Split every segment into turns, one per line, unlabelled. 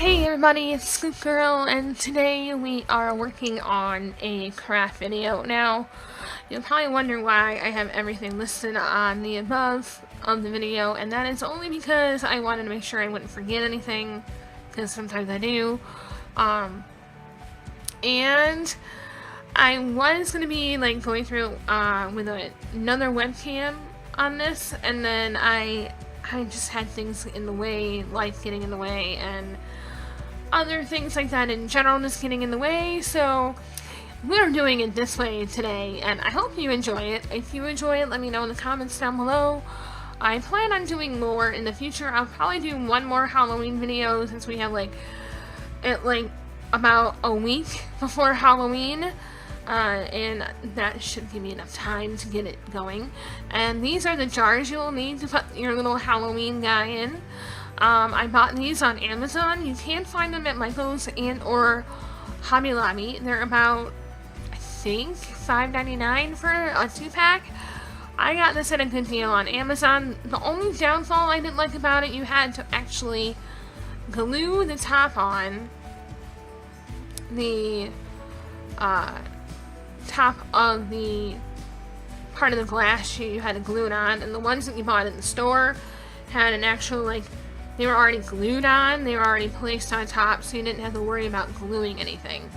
Hey everybody, it's ScoopGirl, and today we are working on a craft video. Now, you'll probably wonder why I have everything listed on the above of the video, and that is only because I wanted to make sure I wouldn't forget anything, because sometimes I do. And I was going to be like going through with another webcam on this, and then I just had things in the way, life getting in the way, and other things like that in general just getting in the way, so we're doing it this way today, and I hope you enjoy it. If you enjoy it, let me know in the comments down below. I plan on doing more in the future. I'll probably do one more Halloween video since we have like about a week before Halloween, and that should give me enough time to get it going. And these are the jars you'll need to put your little Halloween guy in. I bought these on Amazon. You can find them at Michael's and or Hobby Lobby. They're about, I think, $5.99 for a 2-pack. I got this at a good deal on Amazon. The only downfall I didn't like about it, you had to actually glue the top on the top of the part of the glass sheet. You had to glue it on, and the ones that you bought in the store had an actual, like, they were already glued on, they were already placed on top, so you didn't have to worry about gluing anything.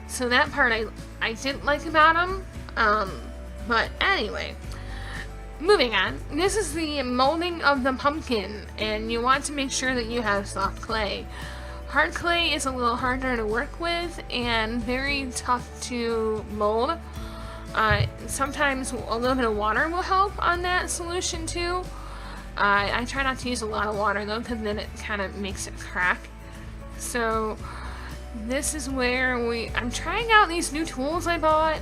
So that part I didn't like about them, but anyway, moving on. This is the molding of the pumpkin, and you want to make sure that you have soft clay. Hard clay is a little harder to work with and very tough to mold. Sometimes a little bit of water will help on that solution too. I try not to use a lot of water though, because then it kind of makes it crack. So this is where I'm trying out these new tools I bought,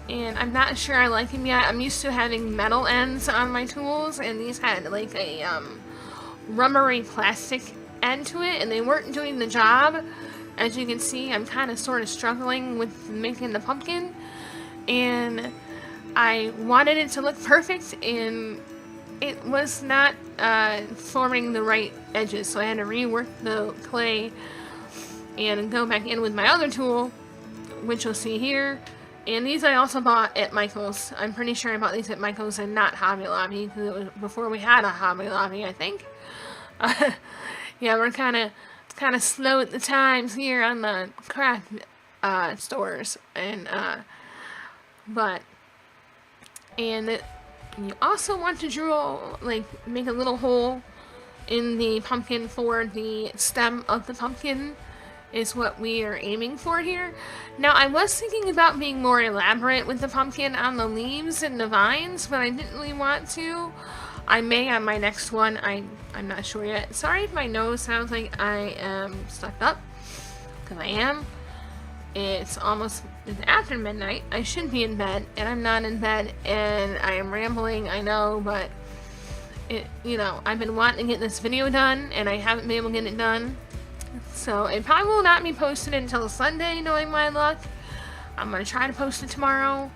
and I'm not sure I like them yet. I'm used to having metal ends on my tools, and these had like a rubbery plastic end to it, and they weren't doing the job. As you can see, I'm kind of sort of struggling with making the pumpkin, and I wanted it to look perfect, and it was not forming the right edges, so I had to rework the clay and go back in with my other tool, which you'll see here. And these I also bought at Michael's. I'm pretty sure I bought these at Michael's and not Hobby Lobby, because it was before we had a Hobby Lobby, I think. Yeah, we're kind of slow at the times here on the craft stores, and you also want to drill, like, make a little hole in the pumpkin for the stem of the pumpkin is what we are aiming for here. Now, I was thinking about being more elaborate with the pumpkin on the leaves and the vines, but I didn't really want to. I may on my next one. I'm not sure yet. Sorry if my nose sounds like I am stuck up, because I am. It's after midnight. I should be in bed, and I'm not in bed, and I am rambling, I know, but I've been wanting to get this video done, and I haven't been able to get it done. So it probably will not be posted until Sunday, knowing my luck. I'm going to try to post it tomorrow.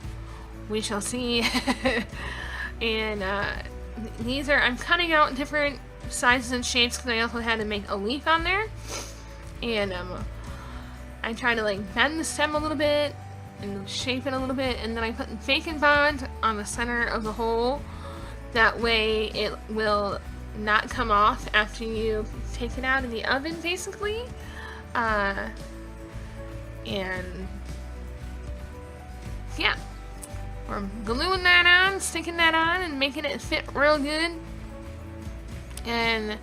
We shall see. And I'm cutting out different sizes and shapes, because I also had to make a leaf on there. And I try to like bend the stem a little bit and shape it a little bit, and then I put bacon bond on the center of the hole. That way it will not come off after you take it out of the oven, basically. And yeah, we're gluing that on, sticking that on, and making it fit real good. And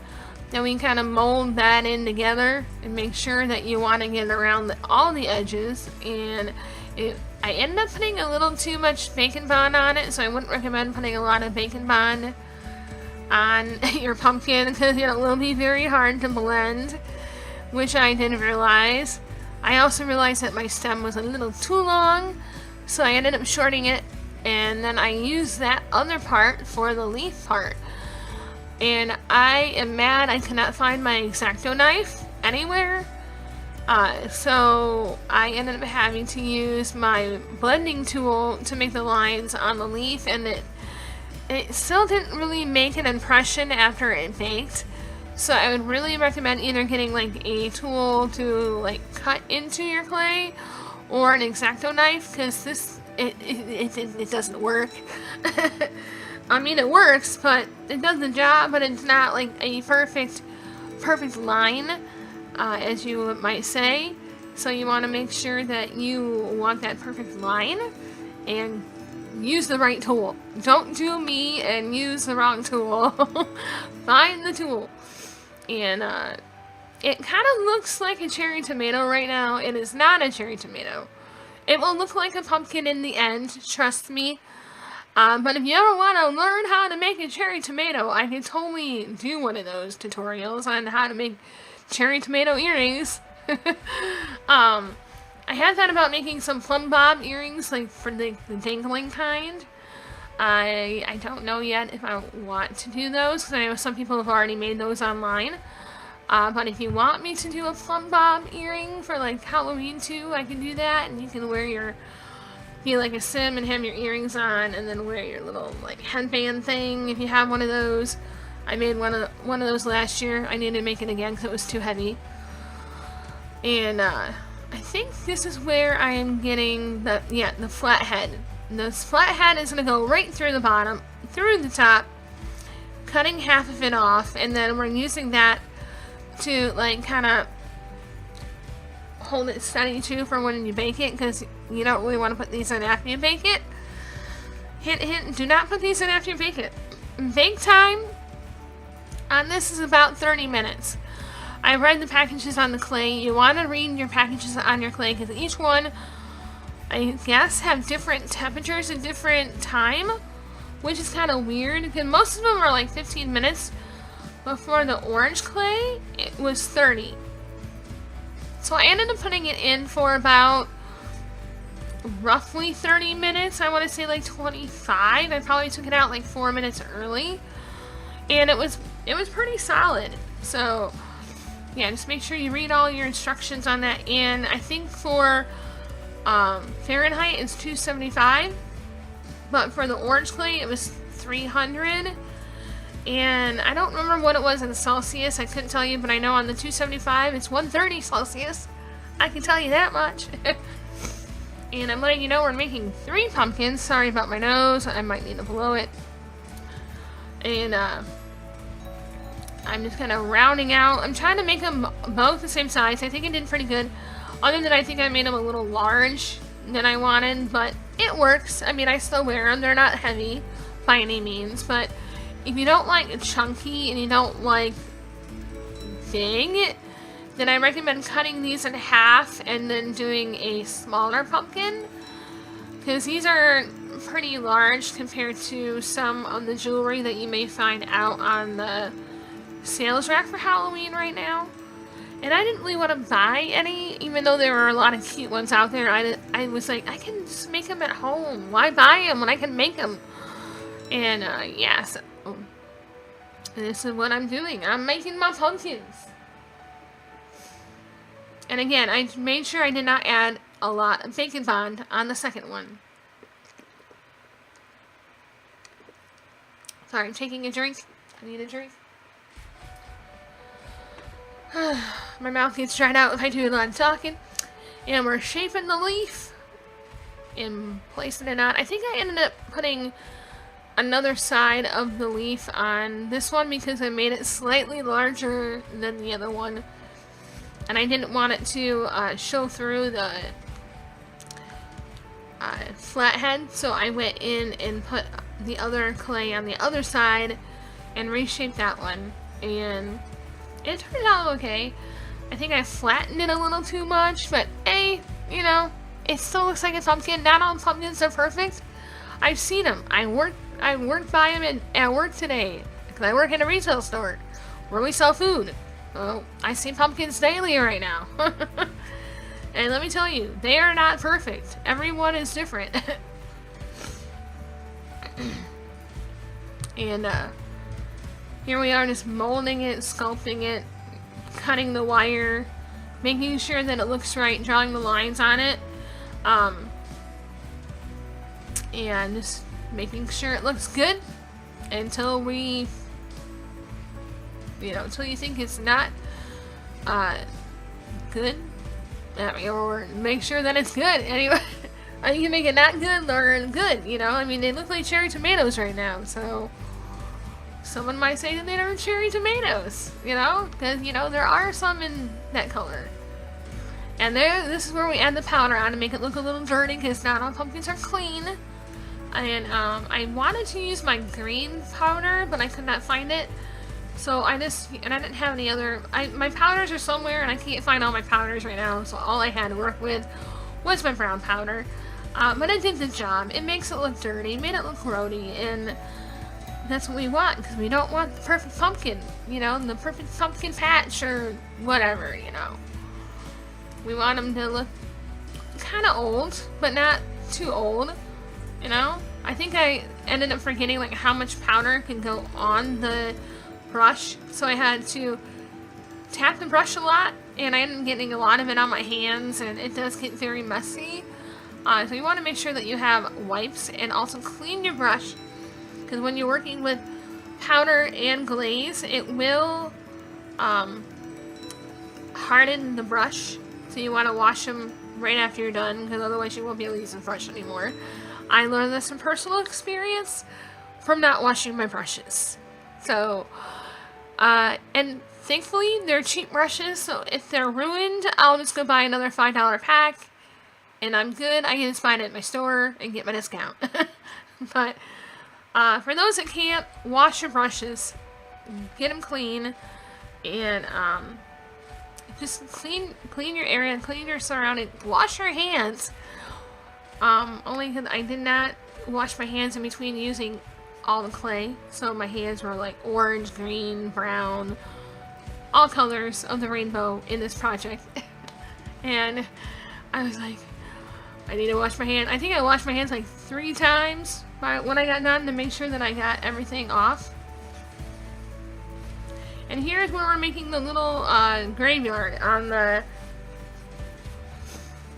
then we kind of mold that in together and make sure that you want to get around all the edges. And I ended up putting a little too much bacon bond on it, so I wouldn't recommend putting a lot of bacon bond on your pumpkin, because it will be very hard to blend, which I didn't realize. I also realized that my stem was a little too long, so I ended up shorting it, and then I used that other part for the leaf part. And I am mad I cannot find my X-Acto knife anywhere. So I ended up having to use my blending tool to make the lines on the leaf, and it still didn't really make an impression after it baked. So I would really recommend either getting like a tool to like cut into your clay or an X-Acto knife, because this it doesn't work. I mean, it works, but it does the job, but it's not like a perfect line, as you might say. So you want to make sure that you want that perfect line and use the right tool. Don't do me and use the wrong tool. Find the tool. And it kind of looks like a cherry tomato right now. It is not a cherry tomato. It will look like a pumpkin in the end, trust me. But if you ever want to learn how to make a cherry tomato, I can totally do one of those tutorials on how to make cherry tomato earrings. I have thought about making some plumb bob earrings, like for the dangling kind. I don't know yet if I want to do those, because I know some people have already made those online. But if you want me to do a plumb bob earring for like Halloween too, I can do that, and you can wear be like a sim and have your earrings on, and then wear your little like headband thing if you have one of those. I made one of those last year. I need to make it again because it was too heavy. And I think this is where I am getting the flat head. This flat head is going to go right through the bottom, through the top, cutting half of it off, and then we're using that to like kind of hold it steady too for when you bake it, because you don't really want to put these in after you bake it. Hint, hint, do not put these in after you bake it. Bake time on this is about 30 minutes. I read the packages on the clay. You want to read your packages on your clay, because each one, I guess, have different temperatures at different time, which is kind of weird, because most of them are like 15 minutes, but for the orange clay, it was 30. So I ended up putting it in for about roughly 30 minutes. I want to say like 25. I probably took it out like 4 minutes early, and it was pretty solid. So yeah, just make sure you read all your instructions on that. And I think for Fahrenheit it's 275, but for the orange clay it was 300. And I don't remember what it was in Celsius. I couldn't tell you, but I know on the 275 it's 130 Celsius. I can tell you that much. And I'm letting you know we're making 3 pumpkins. Sorry about my nose. I might need to blow it. And I'm just kind of rounding out. I'm trying to make them both the same size. I think I did pretty good. Other than I think I made them a little large than I wanted, but it works. I mean, I still wear them. They're not heavy by any means, but if you don't like chunky and you don't like big, then I recommend cutting these in half and then doing a smaller pumpkin, because these are pretty large compared to some of the jewelry that you may find out on the sales rack for Halloween right now. And I didn't really want to buy any, even though there were a lot of cute ones out there. I was like, I can just make them at home. Why buy them when I can make them? And yeah, so this is what I'm doing. I'm making my pumpkins. And again, I made sure I did not add a lot of bacon bond on the second one. Sorry, I'm taking a drink. I need a drink. My mouth gets dried out if I do a lot of talking. And we're shaping the leaf and placing it on. I think I ended up putting another side of the leaf on this one because I made it slightly larger than the other one. And I didn't want it to show through the flathead, so I went in and put the other clay on the other side and reshaped that one. And it turned out okay. I think I flattened it a little too much, but hey, you know, it still looks like a pumpkin. Not all pumpkins are perfect. I've seen them. I worked by them at work today, because I work in a retail store where we sell food. Well, I see pumpkins daily right now. And let me tell you, they are not perfect. Everyone is different. And here we are just molding it, sculpting it, cutting the wire, making sure that it looks right, drawing the lines on it. And just making sure it looks good until we you know, until you think it's not good. I mean, or make sure that it's good. Anyway, you can make it not good or good, you know? I mean, they look like cherry tomatoes right now, so someone might say that they are cherry tomatoes, you know? Because, you know, there are some in that color. And this is where we add the powder on to make it look a little dirty, because not all pumpkins are clean. And I wanted to use my green powder, but I could not find it. So I didn't have any other, my powders are somewhere, and I can't find all my powders right now, so all I had to work with was my brown powder. But it did the job. It makes it look dirty, made it look grody, and that's what we want, because we don't want the perfect pumpkin, you know, the perfect pumpkin patch or whatever, you know. We want them to look kind of old, but not too old, you know. I think I ended up forgetting like how much powder can go on the brush, so I had to tap the brush a lot, and I ended up getting a lot of it on my hands, and it does get very messy. So you want to make sure that you have wipes, and also clean your brush, because when you're working with powder and glaze, it will harden the brush, so you want to wash them right after you're done, because otherwise you won't be able to use the brush anymore. I learned this from personal experience from not washing my brushes. So and thankfully they're cheap brushes, so if they're ruined, I'll just go buy another $5 pack, and I'm good. I can just find it at my store and get my discount. But for those that can't, wash your brushes, get them clean, and just clean your area, clean your surroundings, wash your hands. Only because I did not wash my hands in between using all the clay, so my hands were like orange, green, brown, all colors of the rainbow in this project. And I was like, I need to wash my hand. I think I washed my hands like 3 times when I got done to make sure that I got everything off. And here's where we're making the little graveyard on the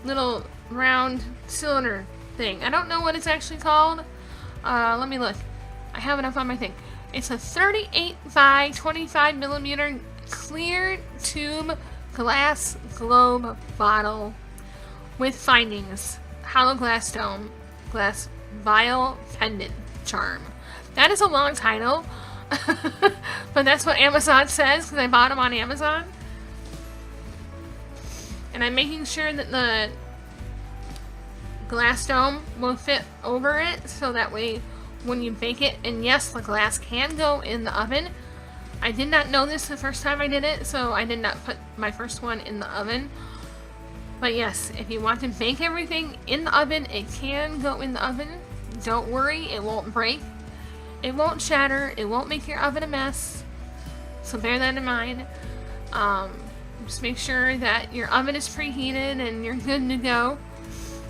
little round cylinder thing. I don't know what it's actually called. Let me look. I have it up on my thing. It's a 38 by 25 millimeter clear tube glass globe bottle with findings. Hollow glass dome, glass vial pendant charm. That is a long title, but that's what Amazon says, because I bought them on Amazon. And I'm making sure that the glass dome will fit over it, so that way when you bake it, and yes, the glass can go in the oven. I did not know this the first time I did it, so I did not put my first one in the oven. But yes, if you want to bake everything in the oven, it can go in the oven. Don't worry, it won't break. It won't shatter. It won't make your oven a mess. So bear that in mind. Just make sure that your oven is preheated and you're good to go.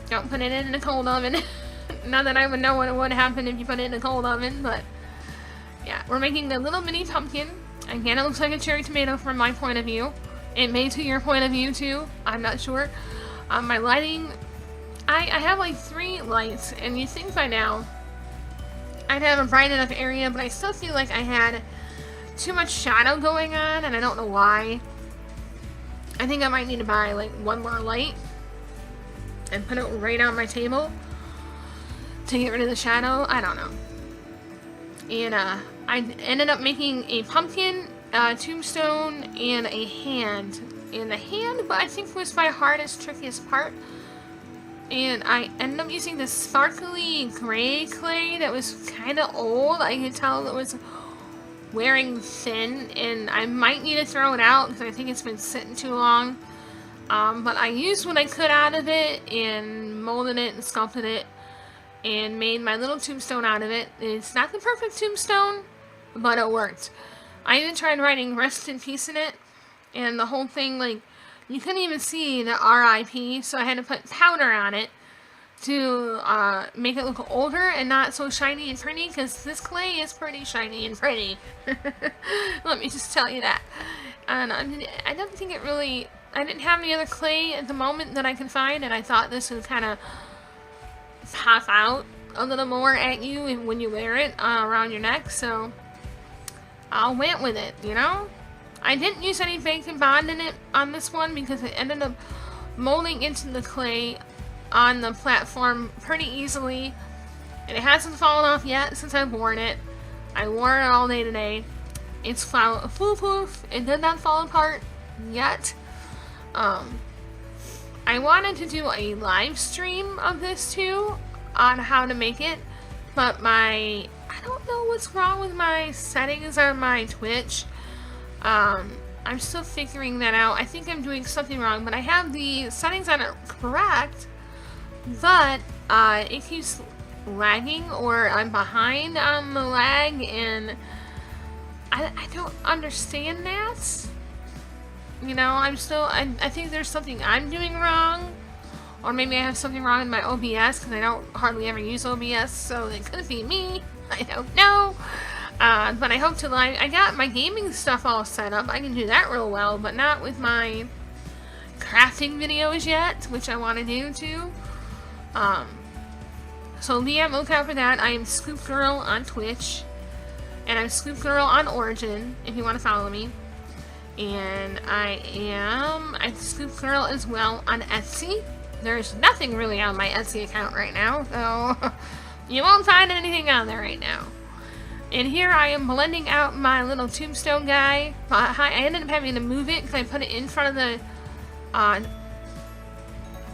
Don't put it in a cold oven. Not that I would know what would happen if you put it in a cold oven, but yeah, we're making a little mini pumpkin. Again, it looks like a cherry tomato from my point of view. It may to your point of view too. I'm not sure. My lighting, I have like 3 lights, and you'd think by now I'd have a bright enough area, but I still feel like I had too much shadow going on, and I don't know why. I think I might need to buy like 1 more light and put it right on my table to get rid of the shadow. I don't know. And I ended up making a pumpkin, tombstone, and a hand. And the hand, but I think was my hardest, trickiest part. And I ended up using this sparkly gray clay that was kind of old. I could tell it was wearing thin, and I might need to throw it out because I think it's been sitting too long. But I used what I could out of it and molded it and sculpted it and made my little tombstone out of it. It's not the perfect tombstone, but it worked. I even tried writing rest in peace in it, and the whole thing, like, you couldn't even see the RIP, so I had to put powder on it to make it look older and not so shiny and pretty, because this clay is pretty shiny and pretty. Let me just tell you that. And I don't think it really, I didn't have any other clay at the moment that I could find, and I thought this would kind of pop out a little more at you when you wear it around your neck, so I went with it, you know? I didn't use any baking bond in it on this one because it ended up molding into the clay on the platform pretty easily. And it hasn't fallen off yet since I've worn it. I wore it all day today. It's foolproof. It did not fall apart yet. I wanted to do a live stream of this too on how to make it, but I don't know what's wrong with my settings on my Twitch. I'm still figuring that out. I think I'm doing something wrong, but I have the settings on it correct, but it keeps lagging, or I'm behind on the lag, and I don't understand that. You know, I think there's something I'm doing wrong, or maybe I have something wrong in my OBS, because I don't hardly ever use OBS, so it could be me. I don't know. But I hope to live. I got my gaming stuff all set up. I can do that real well, but not with my crafting videos yet, which I want to do too. So be on lookout for that. I am ScoopGirl on Twitch, and I'm ScoopGirl on Origin if you want to follow me. And I'm ScoopGirl as well on Etsy. There's nothing really on my Etsy account right now, so you won't find anything on there right now. And here I am blending out my little tombstone guy. I ended up having to move it because I put it in front of the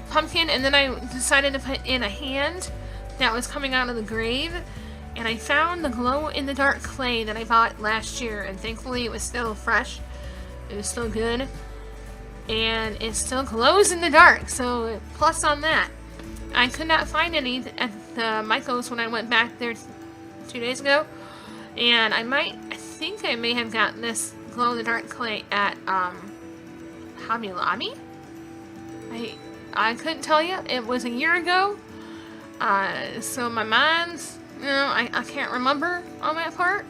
pumpkin, and then I decided to put in a hand that was coming out of the grave. And I found the glow-in-the-dark clay that I bought last year, and thankfully it was still fresh. It was still good. And it still glows in the dark, so plus on that. I could not find any at the Michael's when I went back there 2 days ago. And I think I may have gotten this glow-in-the-dark clay at Hobby Lobby. I couldn't tell you. It was a year ago. So my mind's, you know, I can't remember on that part.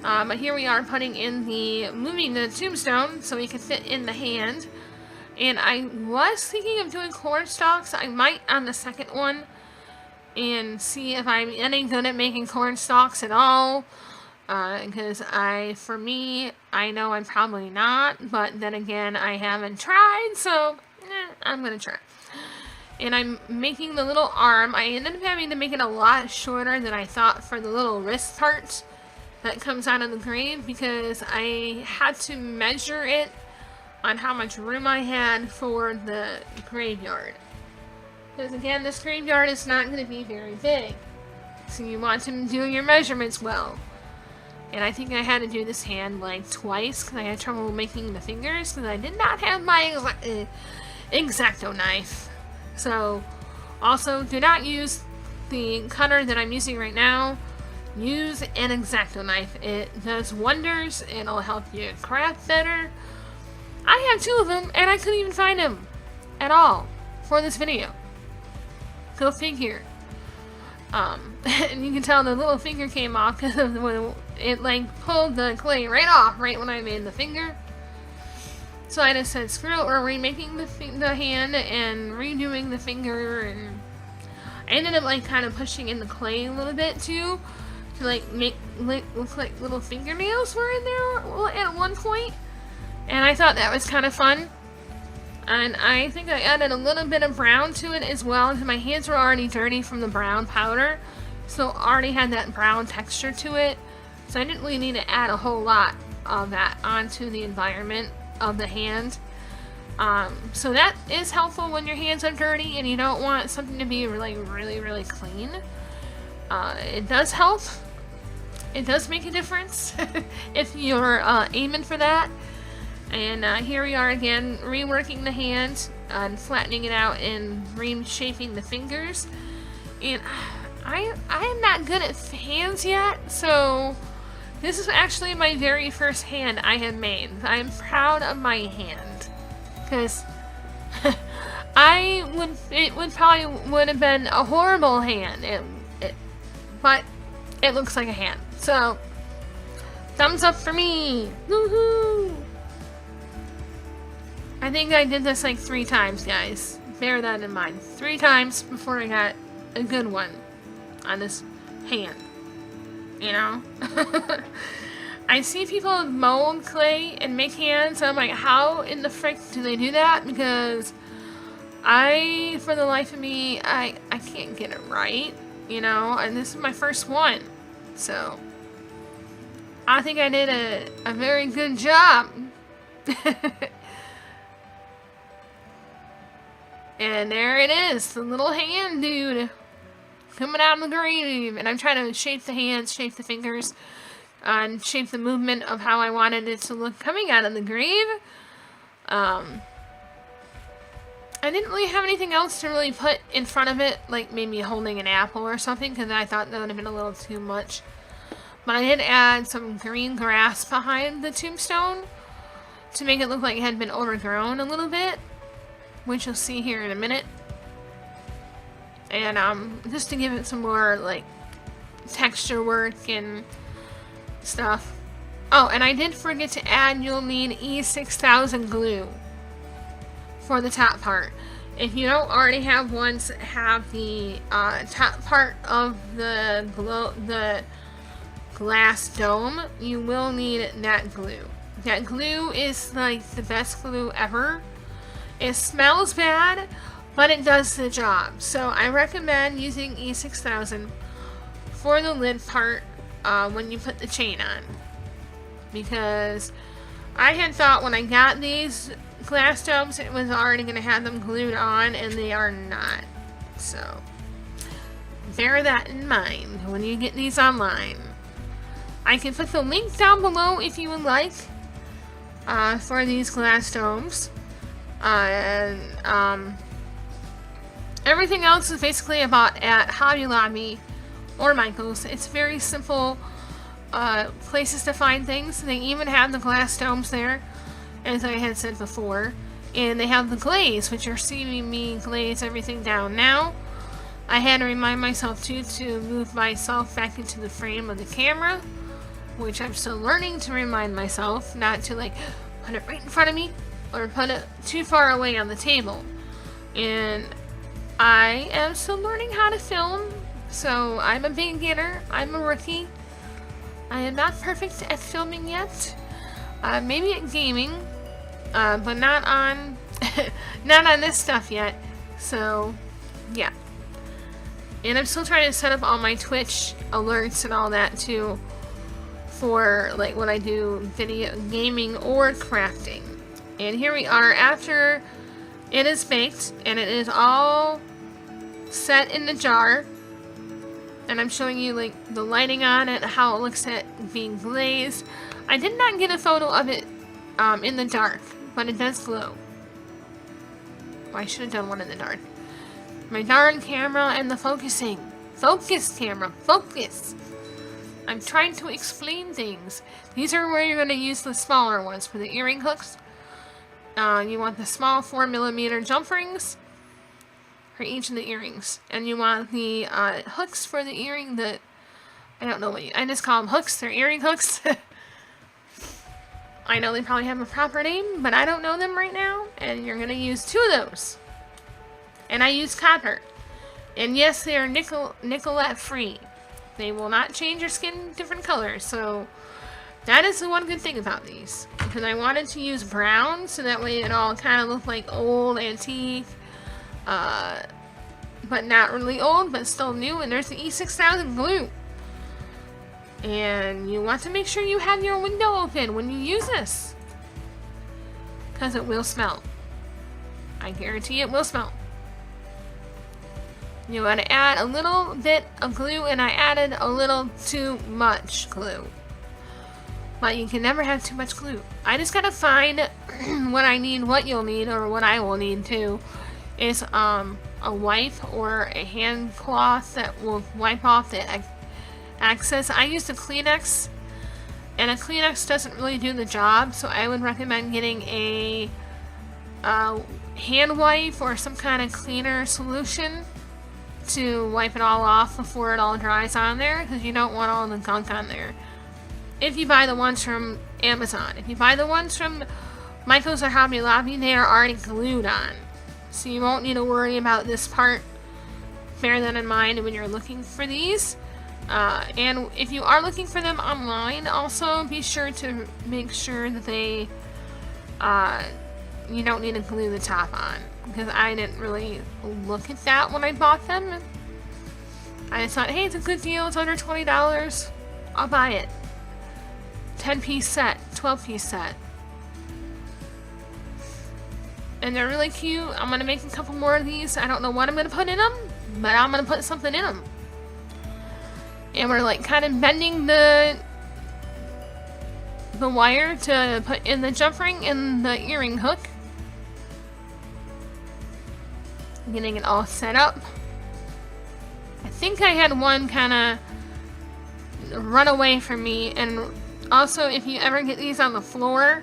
But here we are moving the tombstone so we can fit in the hand. And I was thinking of doing corn stalks. I might on the second one. And see if I'm any good at making corn stalks at all. Because for me, I know I'm probably not. But then again, I haven't tried. So, I'm going to try. And I'm making the little arm. I ended up having to make it a lot shorter than I thought for the little wrist part that comes out of the grave, because I had to measure it on how much room I had for the graveyard. Because again, this graveyard is not going to be very big. So you want to do your measurements well. And I think I had to do this hand like twice because I had trouble making the fingers because I did not have my X-Acto knife. So also do not use the cutter that I'm using right now. Use an X-Acto knife. It does wonders. It'll help you craft better. I have 2 of them and I couldn't even find them at all for this video. Go figure. And you can tell the little finger came off because it like pulled the clay right off right when I made the finger. So I just said screw it, we're remaking the hand and redoing the finger, and I ended up like kind of pushing in the clay a little bit too to like make look like little fingernails were in there at one point, and I thought that was kind of fun. And I think I added a little bit of brown to it as well, because my hands were already dirty from the brown powder, so already had that brown texture to it, so I didn't really need to add a whole lot of that onto the environment of the hand. So that is helpful when your hands are dirty and you don't want something to be really clean. It does help. It does make a difference if you're aiming for that. And here we are again, reworking the hand and flattening it out and reshaping the fingers. And I am not good at hands yet, so this is actually my very first hand I have made. I'm proud of my hand, because it would have been a horrible hand, but it looks like a hand. So thumbs up for me. Woohoo! I think I did this like 3 times, guys. Bear that in mind. 3 times before I got a good one on this hand. You know? I see people mold clay and make hands, and I'm like, how in the frick do they do that? Because for the life of me, I can't get it right, you know, and this is my first one. So, I think I did a very good job. And there it is, the little hand dude coming out of the grave. And I'm trying to shape the hands, shape the fingers, and shape the movement of how I wanted it to look coming out of the grave. I didn't really have anything else to really put in front of it, like maybe holding an apple or something, because I thought that would have been a little too much. But I did add some green grass behind the tombstone to make it look like it had been overgrown a little bit, which you'll see here in a minute. And just to give it some more like texture work and stuff. Oh, and I did forget to add, you'll need E6000 glue for the top part. If you don't already have ones that have the top part of the glass dome, you will need that glue. That glue is like the best glue ever. It smells bad, but it does the job. So I recommend using E6000 for the lid part when you put the chain on. Because I had thought when I got these glass domes it was already going to have them glued on, and they are not. So bear that in mind when you get these online. I can put the link down below if you would like for these glass domes. And everything else is basically about at Hobby Lobby or Michael's. It's very simple places to find things. They even have the glass domes there, as I had said before. And they have the glaze, which you're seeing me glaze everything down now. I had to remind myself too to move myself back into the frame of the camera, which I'm still learning to remind myself not to like put it right in front of me or put it too far away on the table. And I am still learning how to film, so I'm a beginner, I'm a rookie. I am not perfect at filming yet. Maybe at gaming, but not on not on this stuff yet. So yeah. And I'm still trying to set up all my Twitch alerts and all that too, for like when I do video gaming or crafting. And here we are after it is baked and it is all set in the jar. And I'm showing you like the lighting on it, how it looks at being glazed. I did not get a photo of it in the dark, but it does glow. Well, I should have done one in the dark. My darn camera and the focusing. Focus, camera, focus. I'm trying to explain things. These are where you're going to use the smaller ones for the earring hooks. You want the small 4mm jump rings for each of the earrings. And you want the hooks for the earring that... I don't know what I just call them hooks. They're earring hooks. I know they probably have a proper name, but I don't know them right now. And you're going to use 2 of those. And I use copper. And yes, they are nickelette free. They will not change your skin different colors. So that is the one good thing about these. Because I wanted to use brown, so that way it all kind of looked like old, antique. But not really old, but still new. And there's the E6000 glue. And you want to make sure you have your window open when you use this. Because it will smell. I guarantee it will smell. You want to add a little bit of glue, and I added a little too much glue. But you can never have too much glue. I just gotta find what I need, what you'll need, or what I will need too, is a wipe or a hand cloth that will wipe off the excess. I use the Kleenex, and a Kleenex doesn't really do the job, so I would recommend getting a hand wipe or some kind of cleaner solution to wipe it all off before it all dries on there, because you don't want all the gunk on there. If you buy the ones from Amazon. If you buy the ones from Michael's or Hobby Lobby, they are already glued on. So you won't need to worry about this part. Bear that in mind when you're looking for these. And if you are looking for them online, also be sure to make sure that they, you don't need to glue the top on. Because I didn't really look at that when I bought them. I just thought, hey, it's a good deal, it's under $20. I'll buy it. 10-piece set, 12-piece set. And they're really cute. I'm going to make a couple more of these. I don't know what I'm going to put in them, but I'm going to put something in them. And we're like kind of bending the wire to put in the jump ring and the earring hook. Getting it all set up. I think I had one kind of run away from me. And also, if you ever get these on the floor,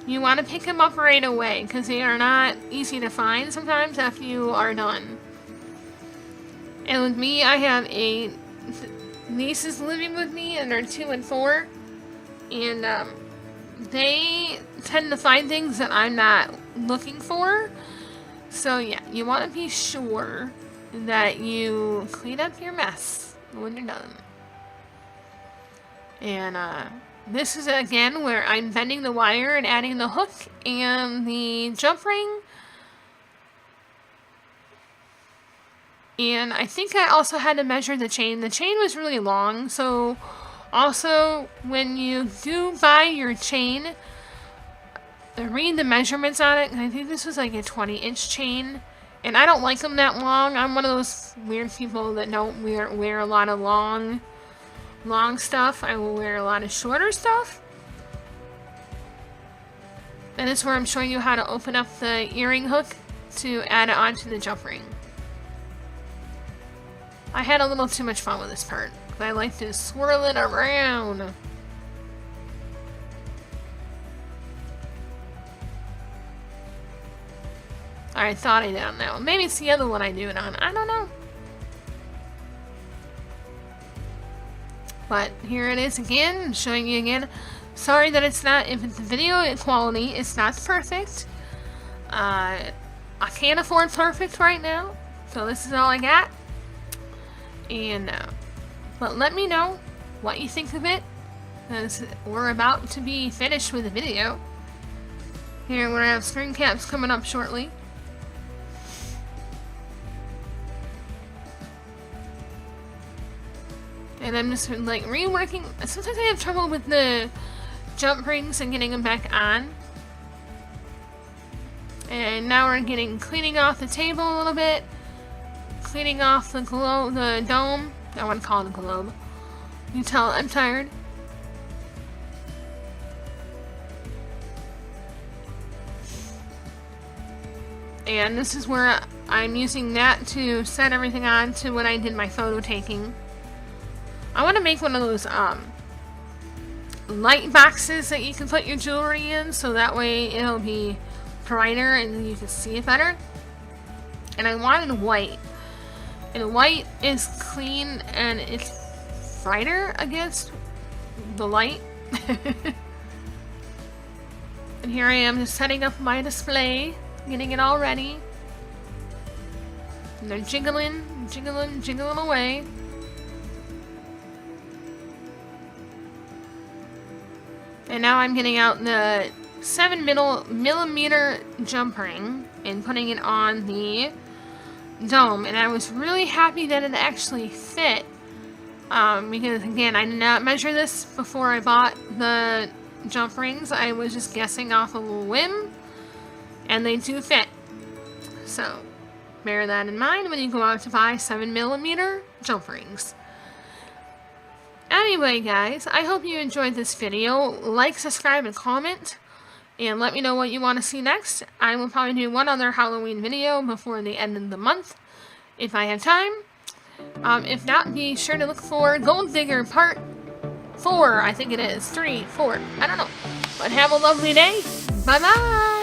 you want to pick them up right away because they are not easy to find sometimes after you are done. And with me, I have nieces living with me, and they're 2 and 4, and they tend to find things that I'm not looking for. So yeah, you want to be sure that you clean up your mess when you're done. And this is again where I'm bending the wire and adding the hook and the jump ring. And I think I also had to measure the chain. The chain was really long, so also when you do buy your chain, read the measurements on it. I think this was like a 20-inch chain, and I don't like them that long. I'm one of those weird people that don't wear a lot of long stuff. I will wear a lot of shorter stuff. And this is where I'm showing you how to open up the earring hook to add it onto the jump ring. I had a little too much fun with this part. I like to swirl it around. I thought I did on that one. Maybe it's the other one I do it on. I don't know. But here it is again. I'm showing you again. Sorry that it's not, if it's the video quality, it's not perfect. I can't afford perfect right now. So this is all I got. And, but let me know what you think of it. Because we're about to be finished with the video. Here we're gonna have screen caps coming up shortly. And I'm just like reworking. Sometimes I have trouble with the jump rings and getting them back on. And now we're cleaning off the table a little bit. Cleaning off the dome. I want to call it a globe. You can tell I'm tired. And this is where I'm using that to set everything on to when I did my photo taking. I want to make one of those light boxes that you can put your jewelry in, so that way it'll be brighter and you can see it better. And I wanted white. And white is clean and it's brighter against the light. And here I am just setting up my display, getting it all ready. And they're jiggling away. And now I'm getting out the 7mm jump ring and putting it on the dome. And I was really happy that it actually fit. Because again, I did not measure this before I bought the jump rings. I was just guessing off a whim. And they do fit. So, bear that in mind when you go out to buy 7mm jump rings. Anyway, guys, I hope you enjoyed this video. Like, subscribe, and comment. And let me know what you want to see next. I will probably do one other Halloween video before the end of the month, if I have time. If not, be sure to look for Gold Digger Part 4. I think it is. 3, 4. I don't know. But have a lovely day. Bye-bye.